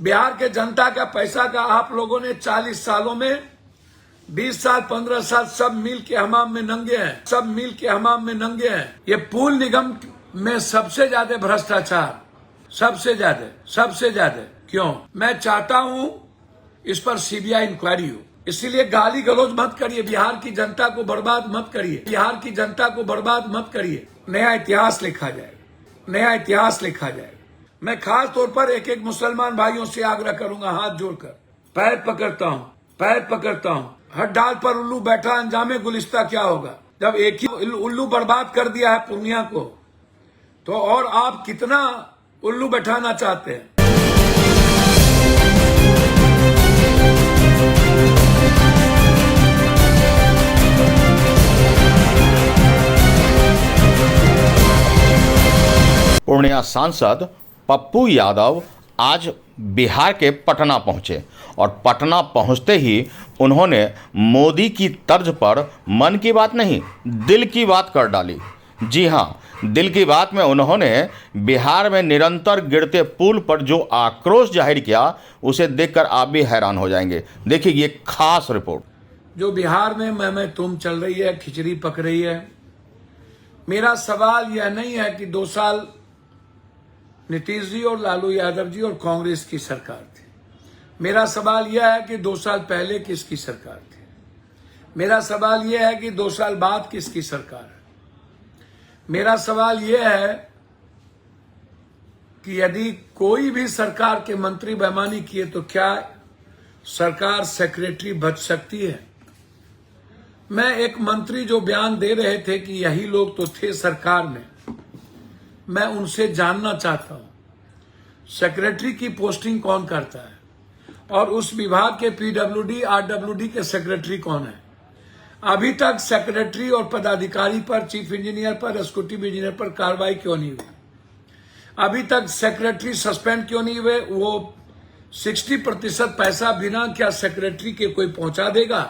बिहार के जनता का पैसा का आप लोगों ने 40 सालों में 20 साल 15 साल सब मिल के हमाम में नंगे हैं, सब मिल के हमाम में नंगे हैं। ये पूल निगम में सबसे ज्यादा भ्रष्टाचार, सबसे ज्यादा क्यों? मैं चाहता हूं इस पर सीबीआई इंक्वायरी हो। इसीलिए गाली गलौज मत करिए, बिहार की जनता को बर्बाद मत करिए, बिहार की जनता को बर्बाद मत करिए। नया इतिहास लिखा जाएगा, नया इतिहास लिखा जाएगा। मैं खास तौर पर एक एक मुसलमान भाइयों से आग्रह करूंगा, हाथ जोड़कर पैर पकड़ता हूं। हर डाल पर उल्लू बैठा, अंजामे गुलिस्ता क्या होगा? जब एक ही उल्लू बर्बाद कर दिया है पूर्णिया को, तो और आप कितना उल्लू बैठाना चाहते हैं? पूर्णिया सांसद पप्पू यादव आज बिहार के पटना पहुंचे और पटना पहुंचते ही उन्होंने मोदी की तर्ज पर मन की बात नहीं, दिल की बात कर डाली। जी हां, दिल की बात में उन्होंने बिहार में निरंतर गिरते पुल पर जो आक्रोश जाहिर किया, उसे देखकर आप भी हैरान हो जाएंगे। देखिए ये खास रिपोर्ट। जो बिहार में मैं तुम चल रही है, खिचड़ी पक रही है। मेरा सवाल यह नहीं है कि 2 साल नीतीश जी और लालू यादव जी और कांग्रेस की सरकार थी। मेरा सवाल यह है कि 2 साल पहले किसकी सरकार थी। मेरा सवाल यह है कि 2 साल बाद किसकी सरकार है। मेरा सवाल यह है कि यदि कोई भी सरकार के मंत्री बेईमानी किए तो क्या सरकार सेक्रेटरी बच सकती है? मैं एक मंत्री जो बयान दे रहे थे कि यही लोग तो थे सरकार में, मैं उनसे जानना चाहता हूं सेक्रेटरी की पोस्टिंग कौन करता है और उस विभाग के पीडब्ल्यूडी आरडब्ल्यूडी के सेक्रेटरी कौन है? अभी तक सेक्रेटरी और पदाधिकारी पर, चीफ इंजीनियर पर, एग्जीक्यूटिव इंजीनियर पर कार्रवाई क्यों नहीं हुई? अभी तक सेक्रेटरी सस्पेंड क्यों नहीं हुए? वो 60% पैसा बिना क्या सेक्रेटरी के कोई पहुंचा देगा?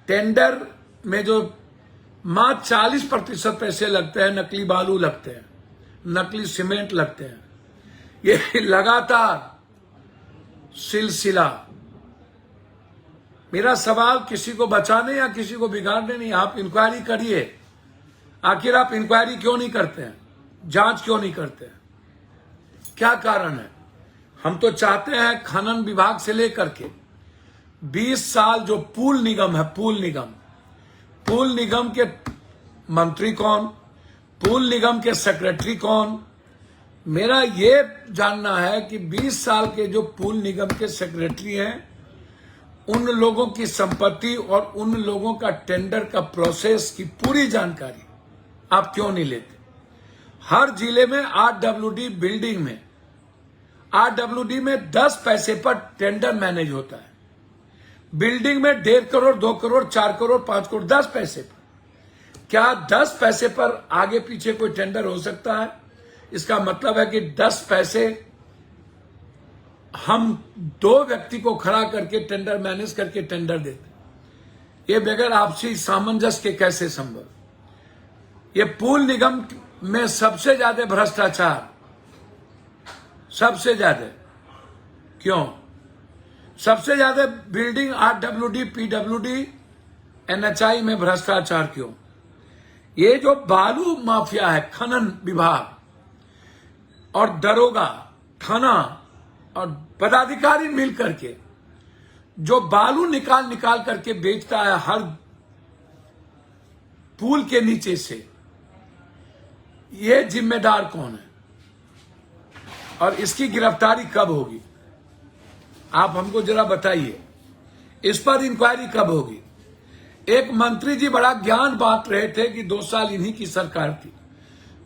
टेंडर में जो मात्र 40% पैसे लगते हैं, नकली बालू लगते हैं, नकली सीमेंट लगते हैं। ये लगातार सिलसिला। मेरा सवाल किसी को बचाने या किसी को बिगाड़ने नहीं, आप इंक्वायरी करिए। आखिर आप इंक्वायरी क्यों नहीं करते हैं? जांच क्यों नहीं करते हैं? क्या कारण है? हम तो चाहते हैं खनन विभाग से लेकर के 20 साल जो पूल निगम है, पूल निगम के मंत्री कौन, पूल निगम के सेक्रेटरी कौन? मेरा ये जानना है कि 20 साल के जो पूल निगम के सेक्रेटरी हैं, उन लोगों की संपत्ति और उन लोगों का टेंडर का प्रोसेस की पूरी जानकारी आप क्यों नहीं लेते? हर जिले में आरडब्ल्यूडी बिल्डिंग में, आरडब्ल्यूडी में 10 पैसे पर टेंडर मैनेज होता है। बिल्डिंग में 1.5 करोड़, 2 करोड़, 4 करोड़, 5 करोड़, 10 पैसे पर। क्या 10 पैसे पर आगे पीछे कोई टेंडर हो सकता है? इसका मतलब है कि 10 पैसे हम 2 व्यक्ति को खड़ा करके टेंडर मैनेज करके टेंडर देते। ये बगैर आपसी सामंजस्य के कैसे संभव? ये पूल निगम में सबसे ज्यादा भ्रष्टाचार, सबसे ज्यादा क्यों? सबसे ज्यादा बिल्डिंग आरडब्ल्यूडी, पीडब्ल्यूडी, एनएचआई में भ्रष्टाचार क्यों? ये जो बालू माफिया है, खनन विभाग और दरोगा, थाना और पदाधिकारी मिलकर के जो बालू निकाल करके बेचता है हर पुल के नीचे से, ये जिम्मेदार कौन है और इसकी गिरफ्तारी कब होगी? आप हमको जरा बताइए, इस पर इंक्वायरी कब होगी? एक मंत्री जी बड़ा ज्ञान बांट रहे थे कि 2 साल इन्हीं की सरकार थी।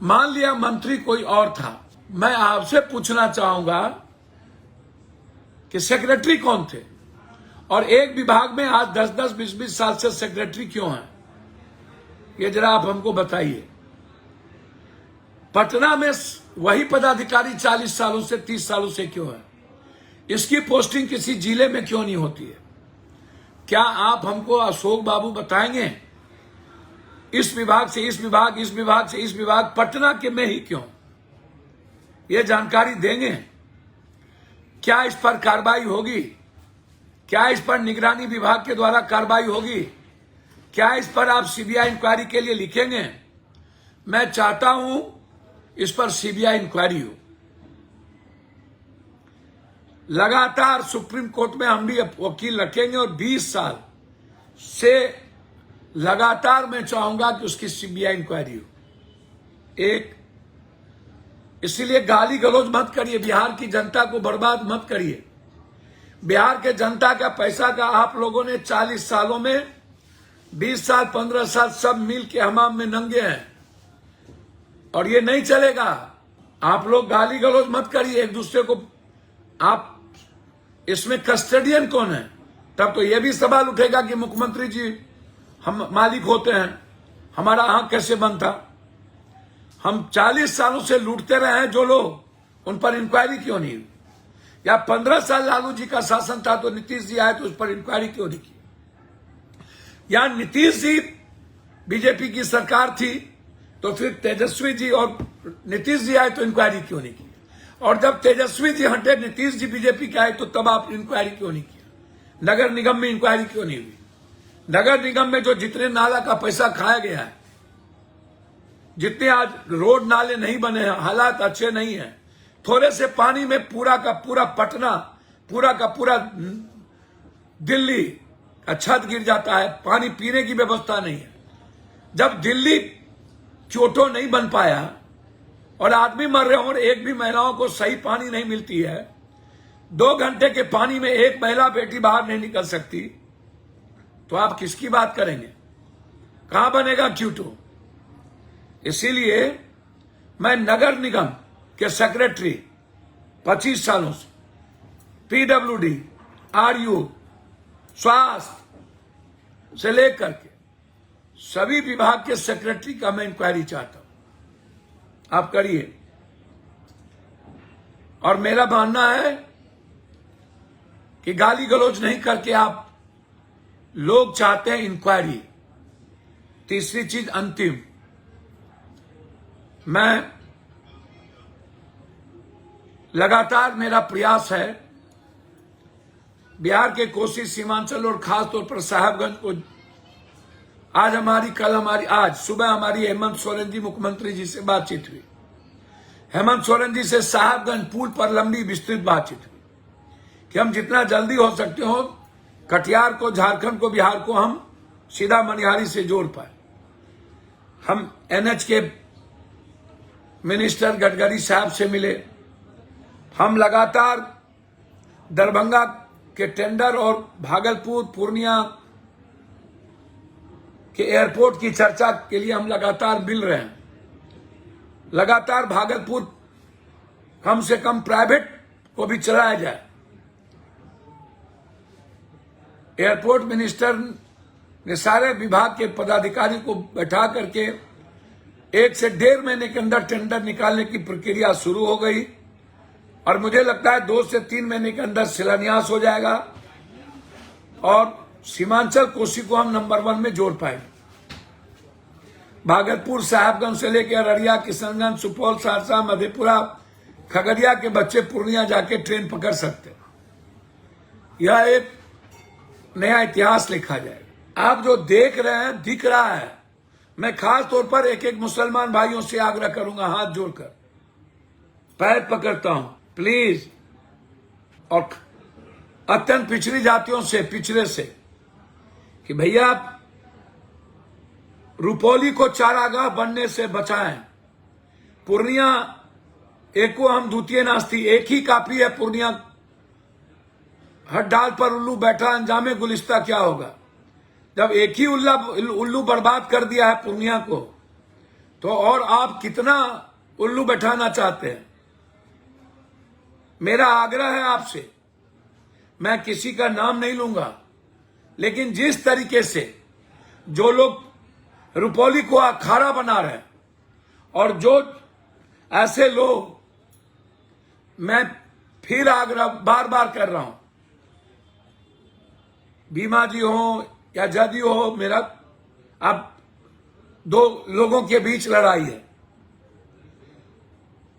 मान लिया मंत्री कोई और था, मैं आपसे पूछना चाहूंगा कि सेक्रेटरी कौन थे? और एक विभाग में आज 10-10, 20-20 साल से सेक्रेटरी क्यों है? ये जरा आप हमको बताइए। पटना में वही पदाधिकारी 40 सालों से, 30 सालों से क्यों है? इसकी पोस्टिंग किसी जिले में क्यों नहीं होती है? क्या आप हमको अशोक बाबू बताएंगे? इस विभाग से इस विभाग, इस विभाग से इस विभाग, पटना के में ही क्यों? ये जानकारी देंगे। क्या इस पर कार्रवाई होगी? क्या इस पर निगरानी विभाग के द्वारा कार्रवाई होगी? क्या इस पर आप सीबीआई इंक्वायरी के लिए लिखेंगे? मैं चाहता हूं इस पर सीबीआई इंक्वायरी हो। लगातार सुप्रीम कोर्ट में हम भी वकील रखेंगे और 20 साल से लगातार मैं चाहूंगा कि उसकी सीबीआई इंक्वायरी हो। एक, इसीलिए गाली गलौज मत करिए, बिहार की जनता को बर्बाद मत करिए। बिहार के जनता का पैसा का आप लोगों ने 40 सालों में 20 साल 15 साल सब मिल के हमाम में नंगे हैं, और ये नहीं चलेगा। आप लोग गाली गलौज मत करिए एक दूसरे को। आप इसमें कस्टडियन कौन है? तब तो यह भी सवाल उठेगा कि मुख्यमंत्री जी हम मालिक होते हैं, हमारा आंख कैसे बनता? हम 40 सालों से लूटते रहे हैं जो लोग, उन पर इंक्वायरी क्यों नहीं हुई? या 15 साल लालू जी का शासन था तो नीतीश जी आए तो उस पर इंक्वायरी क्यों नहीं की? या नीतीश जी बीजेपी की सरकार थी तो फिर तेजस्वी जी और नीतीश जी आए तो इंक्वायरी क्यों नहीं की? और जब तेजस्वी जी हटे, नीतीश जी बीजेपी के आए तो तब आप इंक्वायरी क्यों नहीं किया? नगर निगम में इंक्वायरी क्यों नहीं हुई? नगर निगम में जो जितने नाला का पैसा खाया गया है, जितने आज रोड नाले नहीं बने हैं, हालात अच्छे नहीं हैं, थोड़े से पानी में पूरा का पूरा पटना, पूरा का पूरा दिल्ली का छत गिर जाता है, पानी पीने की व्यवस्था नहीं है। जब दिल्ली क्योटो नहीं बन पाया और आदमी मर रहे हो और एक भी महिलाओं को सही पानी नहीं मिलती है, 2 घंटे के पानी में एक महिला बेटी बाहर नहीं निकल सकती, तो आप किसकी बात करेंगे? कहां बनेगा क्योटो? इसीलिए मैं नगर निगम के सेक्रेटरी 25 सालों से, पीडब्ल्यूडी, आरयू, स्वास्थ्य से लेकर के सभी विभाग के सेक्रेटरी का मैं इंक्वायरी चाहता हूं। आप करिए। और मेरा मानना है कि गाली गलौज नहीं करके आप लोग चाहते हैं इंक्वायरी। तीसरी चीज अंतिम, मैं लगातार मेरा प्रयास है बिहार के कोसी सीमांचल और खासतौर पर साहेबगंज को, आज सुबह हमारी हेमंत सोरेन जी मुख्यमंत्री जी से बातचीत हुई। हेमंत सोरेन जी से साहेबगंज पुल पर लंबी विस्तृत बातचीत हुई कि हम जितना जल्दी हो सकते हो कटिहार को, झारखंड को, बिहार को हम सीधा मनिहारी से जोड़ पाए। हम एनएच के मिनिस्टर गडकरी साहब से मिले। हम लगातार दरभंगा के टेंडर और भागलपुर, पूर्णिया के एयरपोर्ट की चर्चा के लिए हम लगातार मिल रहे हैं। लगातार भागलपुर कम से कम प्राइवेट को भी चलाया जाए। एयरपोर्ट मिनिस्टर ने सारे विभाग के पदाधिकारी को बैठा करके 1 से 1.5 महीने के अंदर टेंडर निकालने की प्रक्रिया शुरू हो गई, और मुझे लगता है 2 से 3 महीने के अंदर शिलान्यास हो जाएगा और सीमांचल कोसी को हम नंबर 1 में जोड़ पाएंगे। भागलपुर, साहेबगंज से लेकर अररिया, किशनगंज, सुपौल, सहरसा, मधेपुरा, खगड़िया के बच्चे पूर्णिया जाके ट्रेन पकड़ सकते हैं। यह एक नया इतिहास लिखा जाएगा। आप जो देख रहे हैं दिख रहा है। मैं खास तौर पर एक एक मुसलमान भाइयों से आग्रह करूंगा, हाथ जोड़कर पैर पकड़ता हूं, प्लीज, और अत्यंत पिछड़ी जातियों से, पिछड़े से, कि भैया रुपौली को चारागाह बनने से बचाएं। पूर्णिया एको हम द्वितीय नास्ती, एक ही काफी है। पूर्णिया हर डाल पर उल्लू बैठा, अंजामे गुलिस्ता क्या होगा? जब एक ही उल्लू बर्बाद कर दिया है पूर्णिया को, तो और आप कितना उल्लू बैठाना चाहते हैं? मेरा आग्रह है आपसे, मैं किसी का नाम नहीं लूंगा, लेकिन जिस तरीके से जो लोग रुपौली को अखाड़ा बना रहे हैं, और जो ऐसे लोग, मैं फिर आग्रह बार बार कर रहा हूं, भीमा जी हो या जदयू हो, मेरा अब 2 लोगों के बीच लड़ाई है,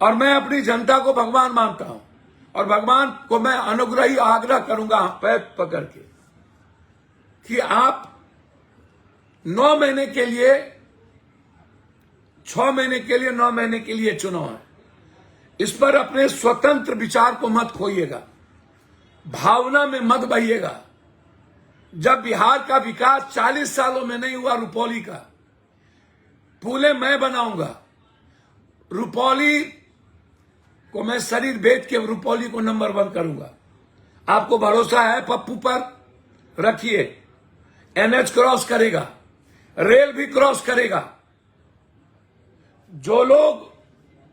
और मैं अपनी जनता को भगवान मानता हूं। और भगवान को मैं अनुग्रही आग्रह करूंगा पैर पकड़ के कि आप 9 महीने के लिए, 6 महीने के लिए, 9 महीने के लिए चुनाव है, इस पर अपने स्वतंत्र विचार को मत खोइएगा, भावना में मत बहिएगा। जब बिहार का विकास 40 सालों में नहीं हुआ, रुपौली का पुले मैं बनाऊंगा, रुपौली को मैं शरीर बेच के रुपौली को नंबर 1 करूंगा। आपको भरोसा है पप्पू पर? रखिए। NH क्रॉस करेगा, रेल भी क्रॉस करेगा। जो लोग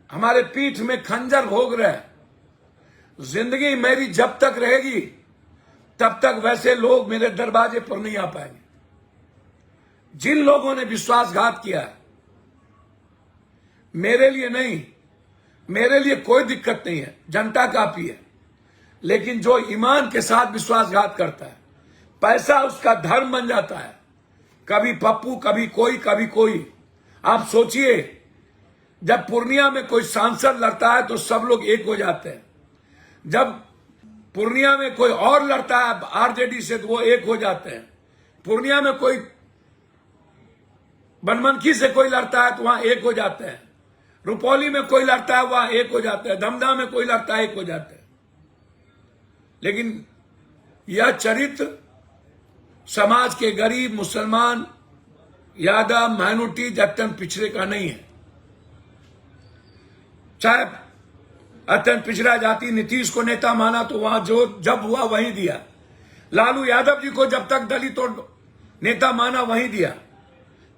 हमारे पीठ में खंजर भोग रहे हैं, जिंदगी मेरी जब तक रहेगी तब तक वैसे लोग मेरे दरवाजे पर नहीं आ पाएंगे। जिन लोगों ने विश्वासघात किया है, मेरे लिए नहीं, मेरे लिए कोई दिक्कत नहीं है, जनता काफी है, लेकिन जो ईमान के साथ विश्वासघात करता है, पैसा उसका धर्म बन जाता है। कभी पप्पू, कभी कोई। आप सोचिए, जब पूर्णिया में कोई सांसद लड़ता है तो सब लोग एक हो जाते हैं। जब पूर्णिया में कोई और लड़ता है आरजेडी से तो वो एक हो जाते हैं। पूर्णिया में कोई बनमनखी से कोई लड़ता है तो वहां एक हो जाते हैं। रुपौली में कोई लड़ता है वहां एक हो जाता है। धमधा में कोई लड़ता है, एक हो जाते हैं। लेकिन यह चरित्र समाज के गरीब, मुसलमान, यादव, माइनॉरिटी, अत्यंत पिछड़े का नहीं है। चाहे अत्यंत पिछड़ा जाति नीतीश को नेता माना तो वहां जो जब हुआ वहीं दिया। लालू यादव जी को जब तक दलित और नेता माना वहीं दिया।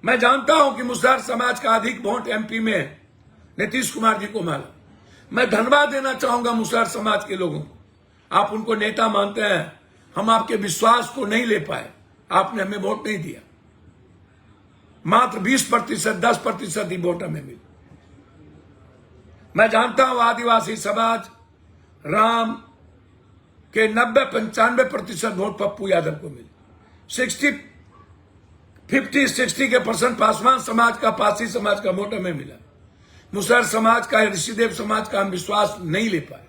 मैं जानता हूं कि मुसहर समाज का अधिक वोट एमपी में नीतीश कुमार जी को माना। मैं धन्यवाद देना चाहूंगा मुसहर समाज के लोगों को। आप उनको नेता मानते हैं, हम आपके विश्वास को नहीं ले पाए, आपने हमें वोट नहीं दिया। मात्र 20%, 10% ही वोट हमें मिले। मैं जानता हूं आदिवासी समाज, राम के 90-95% वोट पप्पू यादव को मिले। 50-60 के परसेंट पासवान समाज का, पासी समाज का वोट हमें मिला। मुसहर समाज का, ऋषिदेव समाज का हम विश्वास नहीं ले पाए।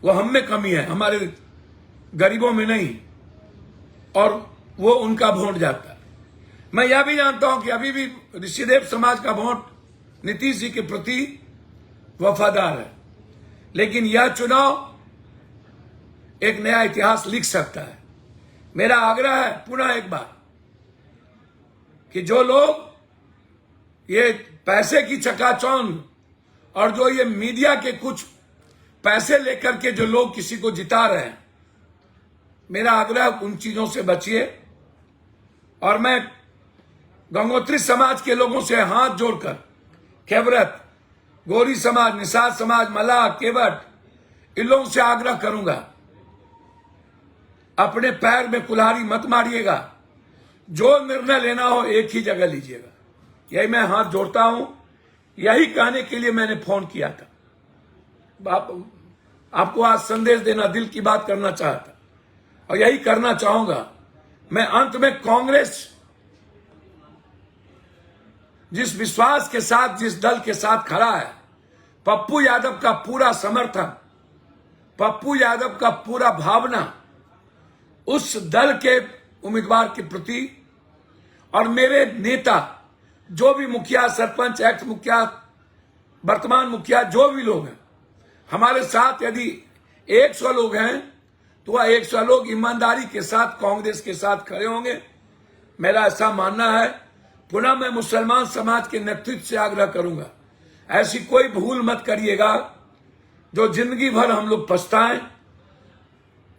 वो हम में कमी है, हमारे गरीबों में नहीं, और वो उनका वोट जाता है। मैं यह भी जानता हूं कि अभी भी ऋषिदेव समाज का वोट नीतीश जी के प्रति वफादार है। लेकिन यह चुनाव एक नया इतिहास लिख सकता है। मेरा आग्रह है पुनः एक बार कि जो लोग ये पैसे की चकाचौंध और जो ये मीडिया के कुछ पैसे लेकर के जो लोग किसी को जिता रहे हैं, मेरा आग्रह उन चीजों से बचिए। और मैं गंगोत्री समाज के लोगों से हाथ जोड़कर, केवरत, गोरी समाज, निषाद समाज, मल्लाह, केवट, इन लोगों से आग्रह करूंगा, अपने पैर में कुल्हाड़ी मत मारिएगा। जो निर्णय लेना हो एक ही जगह लीजिएगा। यही मैं हाथ जोड़ता हूं। यही कहने के लिए मैंने फोन किया था। आपको आज संदेश देना, दिल की बात करना चाहता, और यही करना चाहूंगा। मैं अंत में कांग्रेस जिस विश्वास के साथ, जिस दल के साथ खड़ा है, पप्पू यादव का पूरा समर्थन, पप्पू यादव का पूरा भावना उस दल के उम्मीदवार के प्रति, और मेरे नेता जो भी मुखिया, सरपंच, एक्स मुखिया, वर्तमान मुखिया, जो भी लोग हैं हमारे साथ, यदि 100 लोग हैं तो वह 100 लोग ईमानदारी के साथ कांग्रेस के साथ खड़े होंगे। मेरा ऐसा मानना है। पुनः मैं मुसलमान समाज के नेतृत्व से आग्रह करूंगा, ऐसी कोई भूल मत करिएगा जो जिंदगी भर हम लोग पछताएं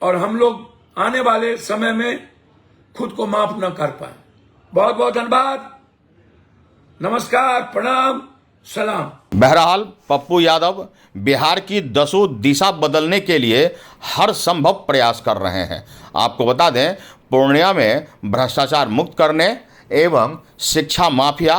और हम लोग आने वाले समय में खुद को माफ न कर पाए। बहुत बहुत धन्यवाद, नमस्कार, प्रणाम, सलाम। बहरहाल पप्पू यादव बिहार की 10 दिशा बदलने के लिए हर संभव प्रयास कर रहे हैं। आपको बता दें, पूर्णिया में भ्रष्टाचार मुक्त करने एवं शिक्षा माफिया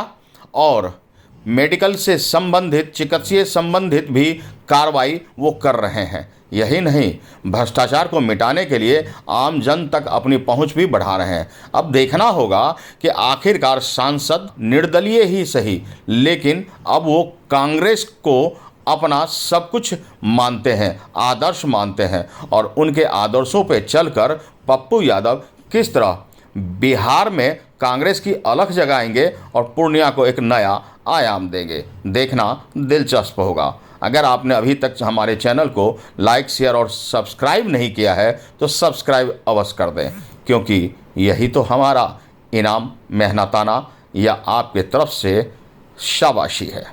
और मेडिकल से संबंधित, चिकित्सीय संबंधित भी कार्रवाई वो कर रहे हैं। यही नहीं, भ्रष्टाचार को मिटाने के लिए आम जन तक अपनी पहुंच भी बढ़ा रहे हैं। अब देखना होगा कि आखिरकार सांसद निर्दलीय ही सही, लेकिन अब वो कांग्रेस को अपना सब कुछ मानते हैं, आदर्श मानते हैं, और उनके आदर्शों पे चलकर पप्पू यादव किस तरह बिहार में कांग्रेस की अलख जगाएंगे और पूर्णिया को एक नया आयाम देंगे। देखना दिलचस्प होगा। अगर आपने अभी तक हमारे चैनल को लाइक, शेयर और सब्सक्राइब नहीं किया है तो सब्सक्राइब अवश्य कर दें, क्योंकि यही तो हमारा इनाम, मेहनताना या आपके तरफ से शाबाशी है।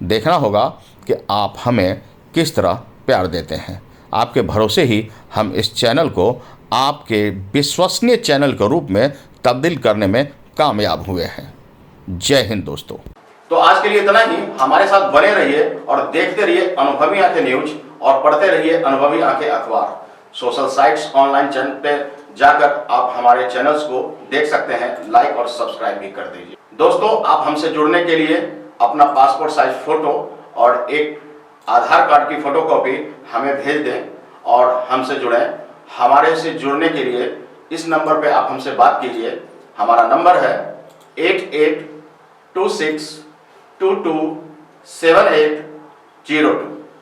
देखना होगा कि आप हमें किस तरह प्यार देते हैं। आपके भरोसे ही हम इस चैनल को आपके विश्वसनीय चैनल के रूप में तब्दील करने में कामयाब हुए हैं। जय हिंद दोस्तों। तो आज के लिए इतना ही। हमारे साथ बने रहिए और देखते रहिए अनुभवी आंखें न्यूज और पढ़ते रहिए अनुभवी आंखें अखबार। सोशल साइट्स, ऑनलाइन चैनल पे जाकर आप हमारे चैनल्स को देख सकते हैं, लाइक और सब्सक्राइब भी कर दीजिए। दोस्तों, आप हमसे जुड़ने के लिए अपना पासपोर्ट साइज फोटो और एक आधार कार्ड की फोटोकॉपी हमें भेज दें और हमसे जुड़ें। हमारे से जुड़ने के लिए इस नंबर पे आप हमसे बात कीजिए। हमारा नंबर है 8826227802।